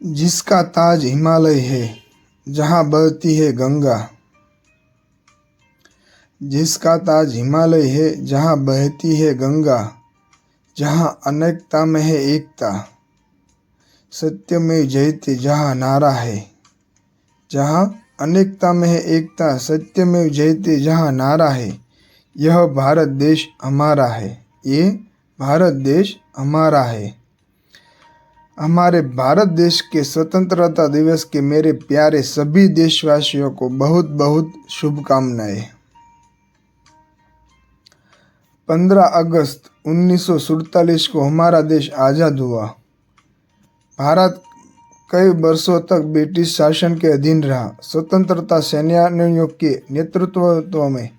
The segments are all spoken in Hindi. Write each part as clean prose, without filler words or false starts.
जिसका ताज हिमालय है, जहाँ बहती है गंगा। जिसका ताज हिमालय है, जहाँ बहती है गंगा। जहाँ अनेकता में है एकता, सत्यमेव जयते जहाँ नारा है। जहाँ अनेकता में है एकता, सत्यमेव जयते जहाँ नारा है। यह भारत देश हमारा है, ये भारत देश हमारा है। हमारे भारत देश के स्वतंत्रता दिवस के मेरे प्यारे सभी देशवासियों को बहुत बहुत शुभकामनाएं। 15 अगस्त 1947 को हमारा देश आज़ाद हुआ। भारत कई वर्षों तक ब्रिटिश शासन के अधीन रहा। स्वतंत्रता सेनानियों के नेतृत्व में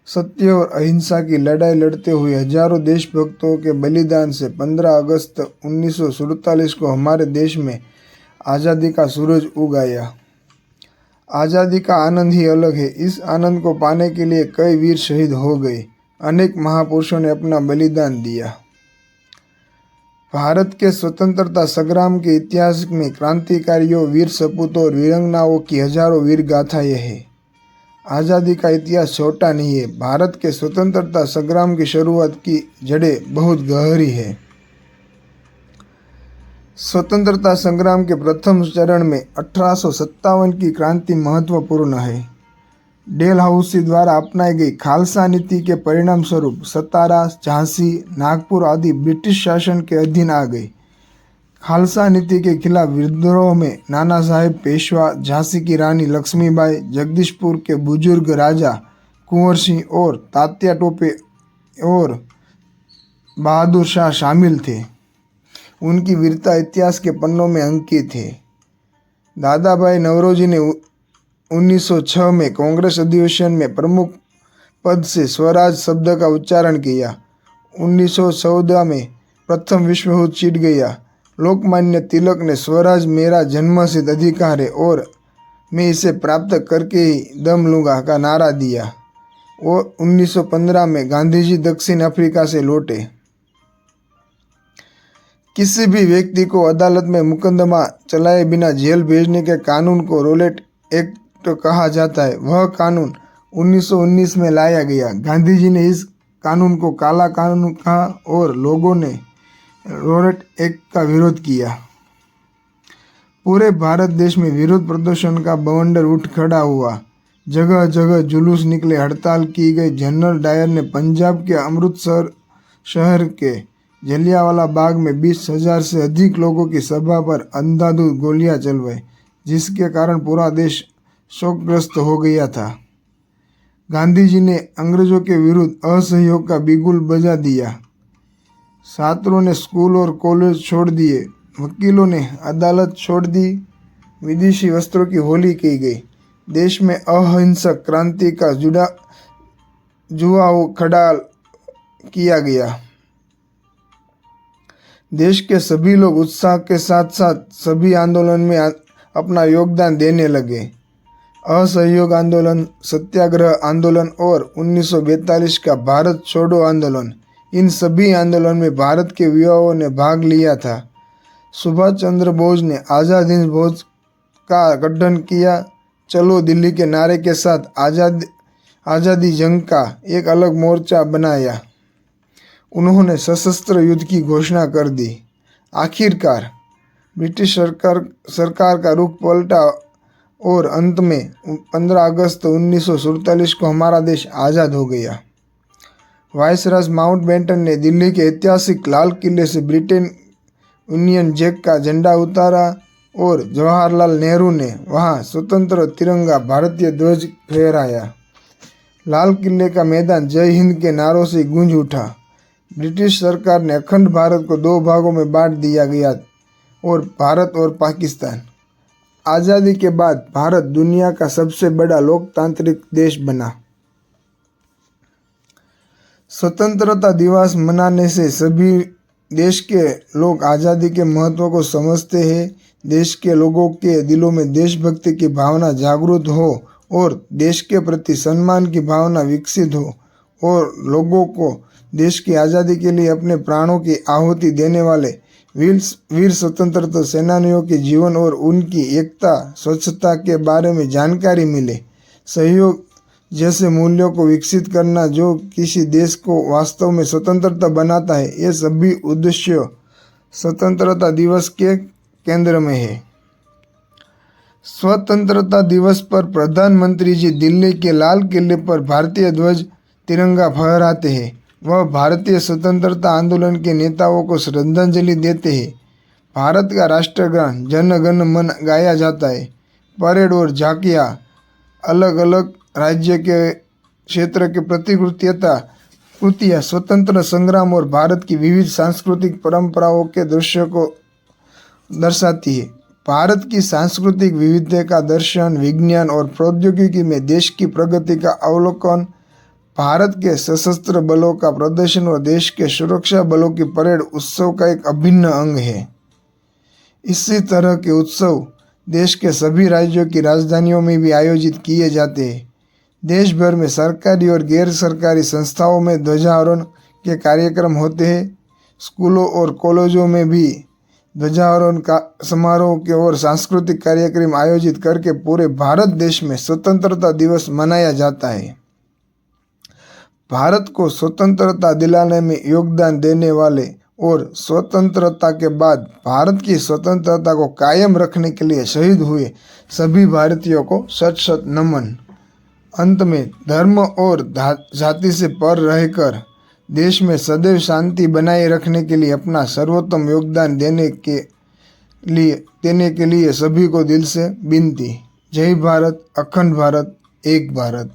सत्य और अहिंसा की लड़ाई लड़ते हुए हजारों देशभक्तों के बलिदान से 15 अगस्त 1947 को हमारे देश में आज़ादी का सूरज उग आया। आज़ादी का आनंद ही अलग है। इस आनंद को पाने के लिए कई वीर शहीद हो गए, अनेक महापुरुषों ने अपना बलिदान दिया। भारत के स्वतंत्रता संग्राम के इतिहास में क्रांतिकारियों, वीर सपूतों और वीरांगनाओं की हजारों वीर गाथाएं हैं। आज़ादी का इतिहास छोटा नहीं है। भारत के स्वतंत्रता संग्राम की शुरुआत की जड़ें बहुत गहरी है। स्वतंत्रता संग्राम के प्रथम चरण में 1857 की क्रांति महत्वपूर्ण है। डेलहाउसी द्वारा अपनाई गई खालसा नीति के परिणाम स्वरूप सतारा, झांसी, नागपुर आदि ब्रिटिश शासन के अधीन आ गई। खालसा नीति के खिलाफ विद्रोह में नाना साहेब पेशवा, झांसी की रानी लक्ष्मीबाई, जगदीशपुर के बुजुर्ग राजा कुंवर सिंह और तात्या टोपे और बहादुर शाह शामिल थे। उनकी वीरता इतिहास के पन्नों में अंकित है। दादा भाई नौरोजी ने 1906 में कांग्रेस अधिवेशन में प्रमुख पद से स्वराज शब्द का उच्चारण किया। 1914 में प्रथम विश्व युद्ध छिड़ गया। लोकमान्य तिलक ने स्वराज मेरा जन्मसिद्ध अधिकार है और मैं इसे प्राप्त करके ही दम लूँगा का नारा दिया। और 1915 में गांधी जी दक्षिण अफ्रीका से लौटे। किसी भी व्यक्ति को अदालत में मुकदमा चलाए बिना जेल भेजने के कानून को रोलेट एक्ट कहा जाता है। वह कानून 1919 में लाया गया। गांधी जी ने इस कानून को काला कानून कहा और लोगों ने रोलेट एक्ट का विरोध किया। पूरे भारत देश में विरोध प्रदर्शन का बवंडर उठ खड़ा हुआ। जगह जगह जुलूस निकले, हड़ताल की गई। जनरल डायर ने पंजाब के अमृतसर शहर के जलियांवाला बाग में 20,000 से अधिक लोगों की सभा पर अंधाधुंध गोलियां चलवाई, जिसके कारण पूरा देश शोकग्रस्त हो गया था। गांधी जी ने अंग्रेजों के विरुद्ध असहयोग का बिगुल बजा दिया। छात्रों ने स्कूल और कॉलेज छोड़ दिए, वकीलों ने अदालत छोड़ दी, विदेशी वस्त्रों की होली की गई। देश में अहिंसक क्रांति का जुआ खड़ा किया गया। देश के सभी लोग उत्साह के साथ साथ सभी आंदोलन में अपना योगदान देने लगे। असहयोग आंदोलन, सत्याग्रह आंदोलन और 1942 का भारत छोड़ो आंदोलन, इन सभी आंदोलन में भारत के युवाओं ने भाग लिया था। सुभाष चंद्र बोस ने आज़ाद हिंद फौज का गठन किया। चलो दिल्ली के नारे के साथ आज़ादी जंग का एक अलग मोर्चा बनाया। उन्होंने सशस्त्र युद्ध की घोषणा कर दी। आखिरकार ब्रिटिश सरकार का रुख पलटा और अंत में 15 अगस्त 1947 को हमारा देश आज़ाद हो गया। वायसराय माउंटबेटन ने दिल्ली के ऐतिहासिक लाल किले से ब्रिटेन यूनियन जैक का झंडा उतारा और जवाहरलाल नेहरू ने वहां स्वतंत्र तिरंगा भारतीय ध्वज फहराया। लाल किले का मैदान जय हिंद के नारों से गूंज उठा। ब्रिटिश सरकार ने अखंड भारत को 2 भागों में बांट दिया गया और भारत और पाकिस्तान। आज़ादी के बाद भारत दुनिया का सबसे बड़ा लोकतांत्रिक देश बना। स्वतंत्रता दिवस मनाने से सभी देश के लोग आज़ादी के महत्व को समझते हैं। देश के लोगों के दिलों में देशभक्ति की भावना जागृत हो और देश के प्रति सम्मान की भावना विकसित हो और लोगों को देश की आज़ादी के लिए अपने प्राणों की आहुति देने वाले वीर स्वतंत्रता सेनानियों के जीवन और उनकी एकता स्वच्छता के बारे में जानकारी मिले। सहयोग जैसे मूल्यों को विकसित करना जो किसी देश को वास्तव में स्वतंत्रता बनाता है, ये सभी उद्देश्य स्वतंत्रता दिवस के केंद्र में है। स्वतंत्रता दिवस पर प्रधानमंत्री जी दिल्ली के लाल किले पर भारतीय ध्वज तिरंगा फहराते हैं। वह भारतीय स्वतंत्रता आंदोलन के नेताओं को श्रद्धांजलि देते हैं। भारत का राष्ट्रगान जन गण मन गाया जाता है। परेड और झांकियाँ अलग अलग राज्य के क्षेत्र के कृतियाँ स्वतंत्र संग्राम और भारत की विविध सांस्कृतिक परंपराओं के दृश्य को दर्शाती है। भारत की सांस्कृतिक विविधता का दर्शन, विज्ञान और प्रौद्योगिकी में देश की प्रगति का अवलोकन, भारत के सशस्त्र बलों का प्रदर्शन और देश के सुरक्षा बलों की परेड उत्सव का एक अभिन्न अंग है। इसी तरह के उत्सव देश के सभी राज्यों की राजधानियों में भी आयोजित किए जाते हैं। देश भर में सरकारी और गैर सरकारी संस्थाओं में ध्वजारोहण के कार्यक्रम होते हैं। स्कूलों और कॉलेजों में भी ध्वजारोहण का समारोह के और सांस्कृतिक कार्यक्रम आयोजित करके पूरे भारत देश में स्वतंत्रता दिवस मनाया जाता है। भारत को स्वतंत्रता दिलाने में योगदान देने वाले और स्वतंत्रता के बाद भारत की स्वतंत्रता को कायम रखने के लिए शहीद हुए सभी भारतीयों को शत शत नमन। अंत में देश और जाति से पर रहकर देश में सदैव शांति बनाए रखने के लिए अपना सर्वोत्तम योगदान देने के लिए सभी को दिल से विनती। जय भारत, अखंड भारत, एक भारत।